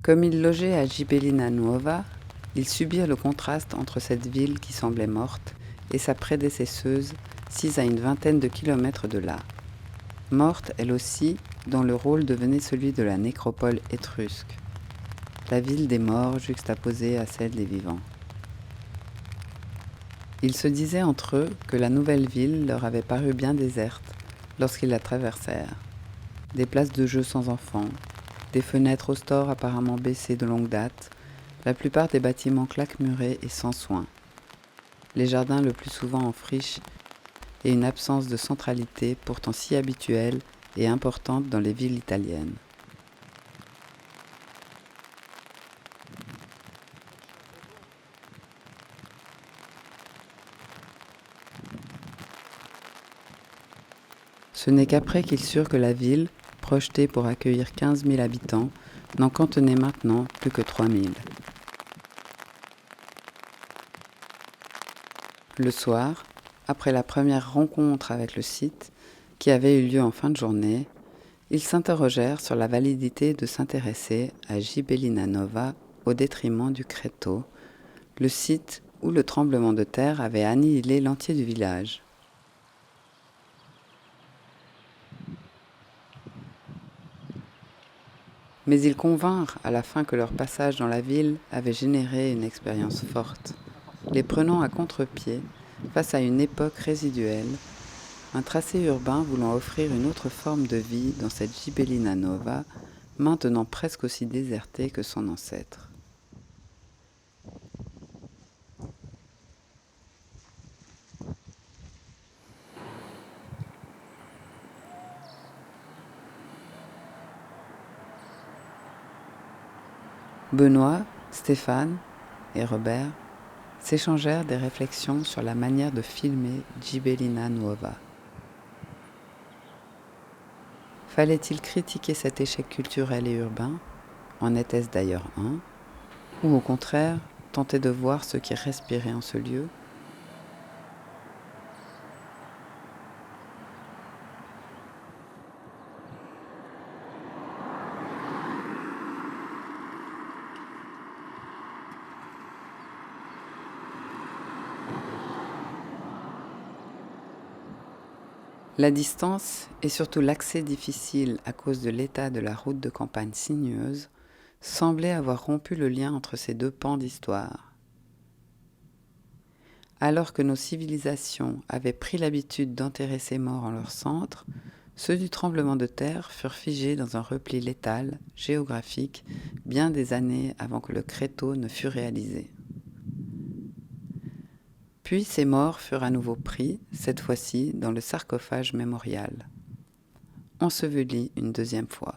Comme ils logeaient à Gibellina Nuova, ils subirent le contraste entre cette ville qui semblait morte et sa prédécesseuse, sise à une vingtaine de kilomètres de là. Morte, elle aussi, dont le rôle devenait celui de la nécropole étrusque, la ville des morts juxtaposée à celle des vivants. Ils se disaient entre eux que la nouvelle ville leur avait paru bien déserte lorsqu'ils la traversèrent. Des places de jeux sans enfants, des fenêtres au store apparemment baissées de longue date, la plupart des bâtiments claquemurés et sans soin. Les jardins le plus souvent en friche et une absence de centralité pourtant si habituelle et importante dans les villes italiennes. Ce n'est qu'après qu'ils surent que la ville, projetée pour accueillir 15 000 habitants, n'en contenait maintenant plus que 3 000. Le soir, après la première rencontre avec le site, qui avait eu lieu en fin de journée, ils s'interrogèrent sur la validité de s'intéresser à Gibellina Nova au détriment du Créteau, le site où le tremblement de terre avait annihilé l'entier du village. Mais ils convinrent à la fin que leur passage dans la ville avait généré une expérience forte, les prenant à contre-pied face à une époque résiduelle, un tracé urbain voulant offrir une autre forme de vie dans cette Gibellina Nova, maintenant presque aussi désertée que son ancêtre. Benoît, Stéphane et Robert s'échangèrent des réflexions sur la manière de filmer Gibellina Nuova. Fallait-il critiquer cet échec culturel et urbain, en était-ce d'ailleurs un, ou au contraire tenter de voir ce qui respirait en ce lieu? La distance et surtout l'accès difficile à cause de l'état de la route de campagne sinueuse semblaient avoir rompu le lien entre ces deux pans d'histoire. Alors que nos civilisations avaient pris l'habitude d'enterrer ces morts en leur centre, ceux du tremblement de terre furent figés dans un repli létal, géographique, bien des années avant que le Créteau ne fût réalisé. Puis ces morts furent à nouveau pris, cette fois-ci dans le sarcophage mémorial, ensevelis une deuxième fois.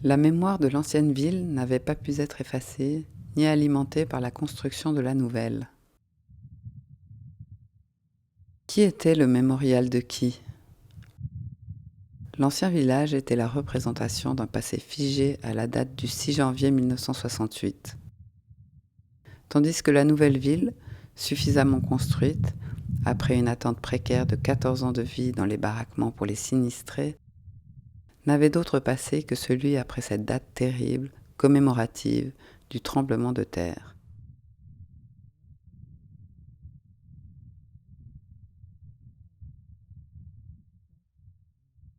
La mémoire de l'ancienne ville n'avait pas pu être effacée ni alimentée par la construction de la nouvelle. Qui était le mémorial de qui ? L'ancien village était la représentation d'un passé figé à la date du 6 janvier 1968. Tandis que la nouvelle ville, suffisamment construite, après une attente précaire de 14 ans de vie dans les baraquements pour les sinistrés, n'avait d'autre passé que celui après cette date terrible, commémorative, du tremblement de terre.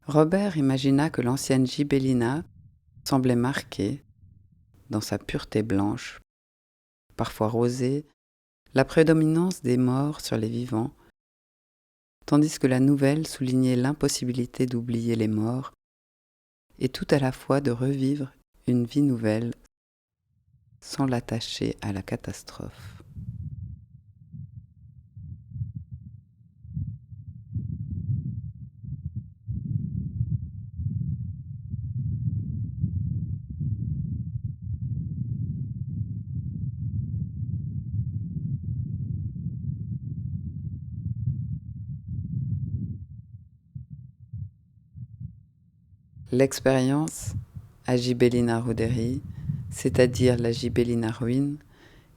Robert imagina que l'ancienne Gibellina semblait marquer, dans sa pureté blanche, parfois rosée, la prédominance des morts sur les vivants, tandis que la nouvelle soulignait l'impossibilité d'oublier les morts et tout à la fois de revivre une vie nouvelle sans l'attacher à la catastrophe. L'expérience à Gibellina Ruderi, c'est-à-dire la Gibellina ruine,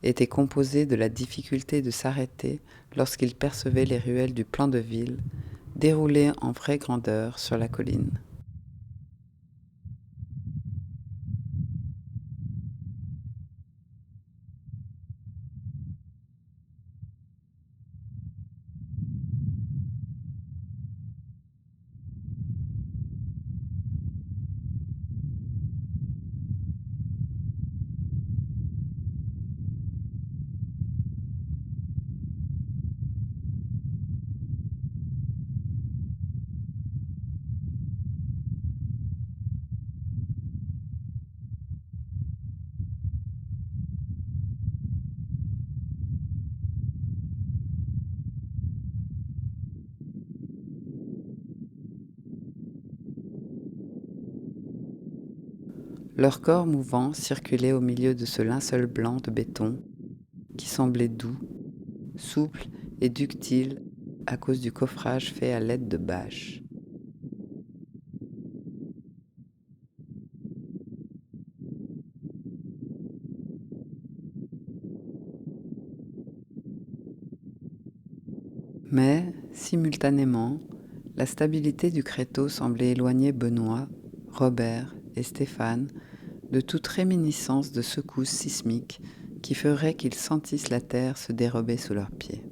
était composée de la difficulté de s'arrêter lorsqu'il percevait les ruelles du plan de ville déroulées en vraie grandeur sur la colline. Leur corps mouvant circulait au milieu de ce linceul blanc de béton qui semblait doux, souple et ductile à cause du coffrage fait à l'aide de bâches. Mais, simultanément, la stabilité du créteau semblait éloigner Benoît, Robert et Stéphane de toute réminiscence de secousses sismiques qui feraient qu'ils sentissent la terre se dérober sous leurs pieds.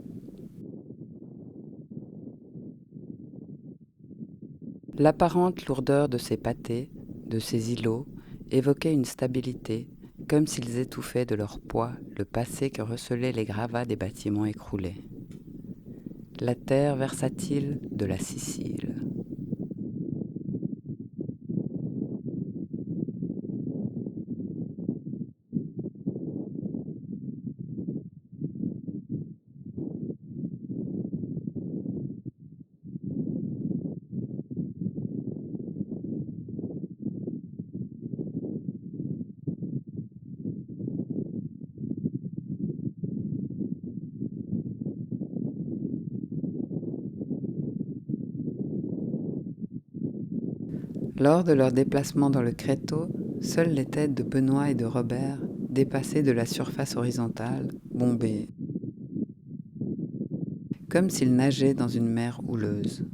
L'apparente lourdeur de ces pâtés, de ces îlots, évoquait une stabilité, comme s'ils étouffaient de leur poids le passé que recelaient les gravats des bâtiments écroulés. La terre versatile de la Sicile. Lors de leur déplacement dans le Créteau, seules les têtes de Benoît et de Robert dépassaient de la surface horizontale, bombée, comme s'ils nageaient dans une mer houleuse.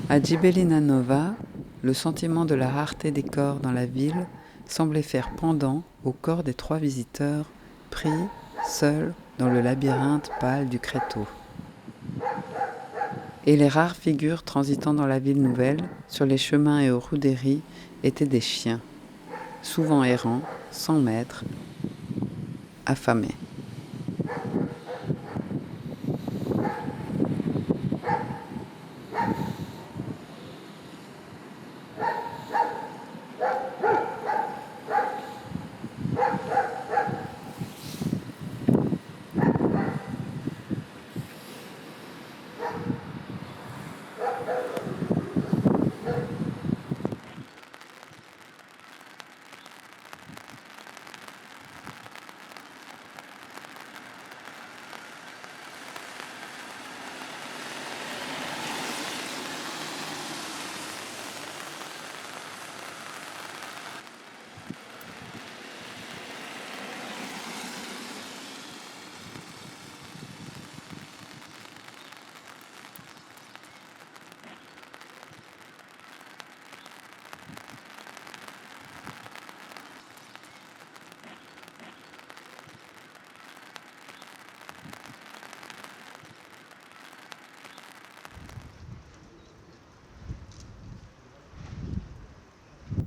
À Gibellina Nova, le sentiment de la rareté des corps dans la ville semblait faire pendant au corps des 3 visiteurs pris, seuls, dans le labyrinthe pâle du Créteau. Et les rares figures transitant dans la ville nouvelle, sur les chemins et aux rouderies, étaient des chiens, souvent errants, sans maître, affamés.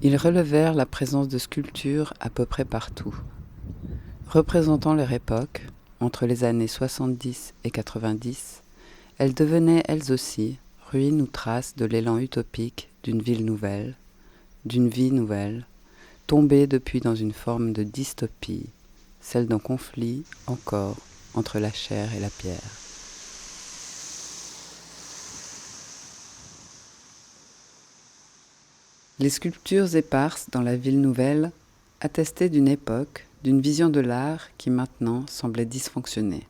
Ils relevèrent la présence de sculptures à peu près partout, représentant leur époque, entre les années 70 et 90, elles devenaient elles aussi ruines ou traces de l'élan utopique d'une ville nouvelle, d'une vie nouvelle, tombée depuis dans une forme de dystopie, celle d'un conflit encore entre la chair et la pierre. Les sculptures éparses dans la ville nouvelle attestaient d'une époque, d'une vision de l'art qui maintenant semblait dysfonctionner.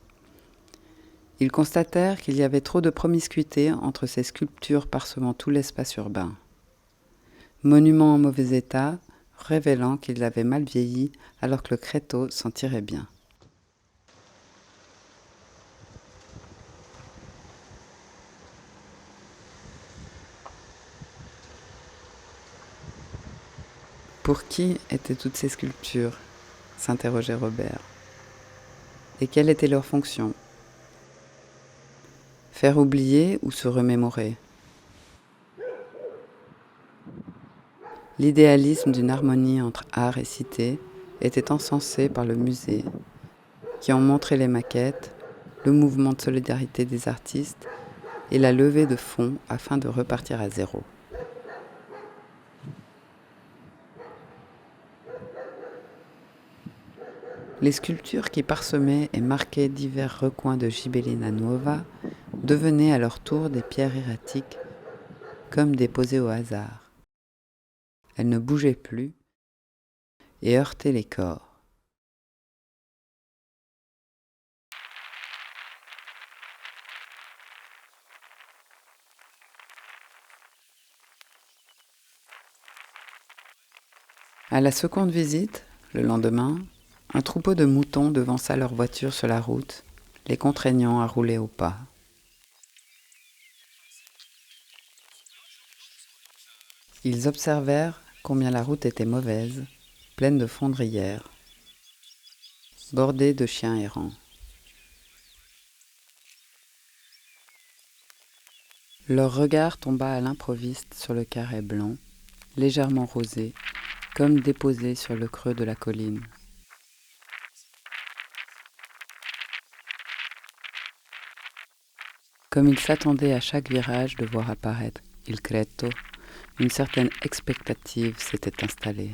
Ils constatèrent qu'il y avait trop de promiscuité entre ces sculptures parsemant tout l'espace urbain. Monuments en mauvais état, révélant qu'ils avaient mal vieilli alors que le Créteau s'en tirait bien. Pour qui étaient toutes ces sculptures ? S'interrogeait Robert. Et quelle était leur fonction ? Faire oublier ou se remémorer ? L'idéalisme d'une harmonie entre art et cité était encensé par le musée, qui en montrait les maquettes, le mouvement de solidarité des artistes et la levée de fonds afin de repartir à zéro. Les sculptures qui parsemaient et marquaient divers recoins de Gibellina Nuova devenaient à leur tour des pierres erratiques, comme déposées au hasard. Elles ne bougeaient plus et heurtaient les corps. À la seconde visite, le lendemain, un troupeau de moutons devança leur voiture sur la route, les contraignant à rouler au pas. Ils observèrent combien la route était mauvaise, pleine de fondrières, bordée de chiens errants. Leur regard tomba à l'improviste sur le carré blanc, légèrement rosé, comme déposé sur le creux de la colline. Comme ils s'attendaient à chaque virage de voir apparaître Il Créteau, une certaine expectative s'était installée.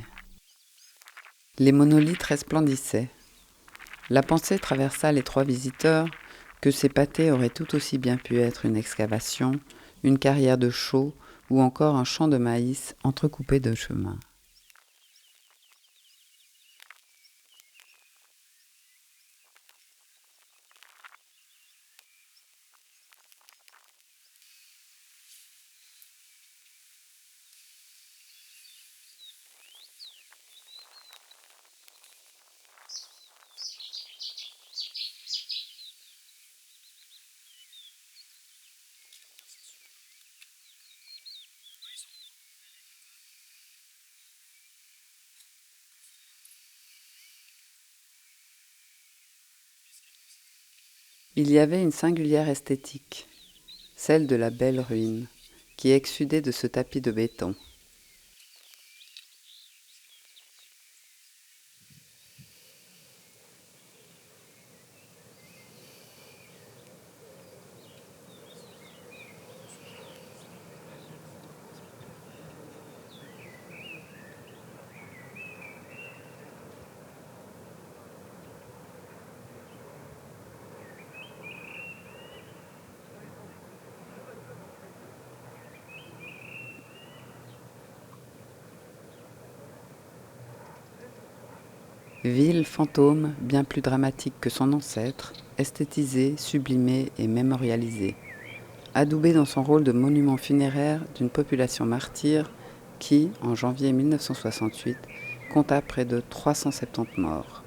Les monolithes resplendissaient. La pensée traversa les 3 visiteurs que ces pâtés auraient tout aussi bien pu être une excavation, une carrière de chaux ou encore un champ de maïs entrecoupé de chemins. Il y avait une singulière esthétique, celle de la belle ruine, qui exsudait de ce tapis de béton. Ville fantôme bien plus dramatique que son ancêtre, esthétisée, sublimée et mémorialisée, adoubée dans son rôle de monument funéraire d'une population martyre qui, en janvier 1968, compta près de 370 morts.